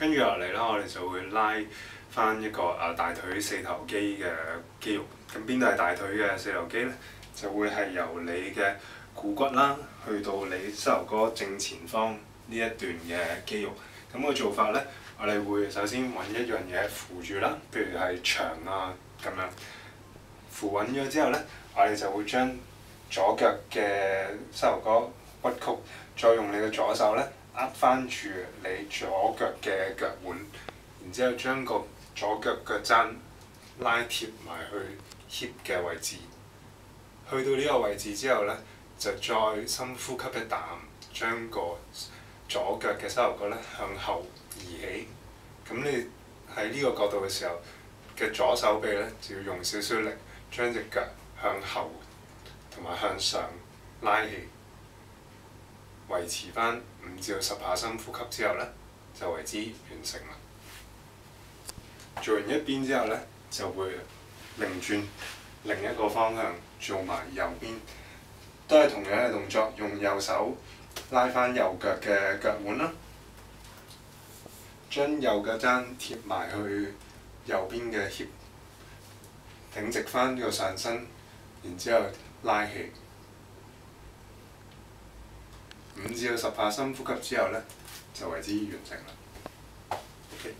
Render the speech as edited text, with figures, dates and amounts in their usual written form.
跟住落嚟啦，我哋就會拉翻一個大腿四頭肌嘅肌肉。咁邊度係大腿嘅四頭肌咧？就會係由你嘅股骨啦，去到你膝頭哥正前方呢一段嘅肌肉。咁個做法咧，我哋會首先揾一樣嘢扶住啦，譬如係牆啊咁樣。扶穩咗之後咧，我哋就會將左腳嘅膝頭哥屈曲，再用你嘅左手咧握翻住你左腳嘅腳腕，然之後將個左腳腳踭拉貼埋去 hip 嘅位置。去到呢個位置之後咧，就再深呼吸一啖，將個左腳嘅膝頭哥咧向後移起。咁你喺呢個角度嘅時候嘅左手臂咧，就要用少少力，將隻腳向後同埋向上拉起，維持翻5至10下深呼吸之後咧，就為之完成啦。做完一邊之後咧，就會擰轉另一個方向做埋右邊，都係同樣嘅動作，用右手拉翻右腳嘅腳腕啦，將右腳踭貼埋去右邊嘅 hip， 挺直翻個上身，然之後拉起5至10下深呼吸之後咧，就為之完成啦。OK。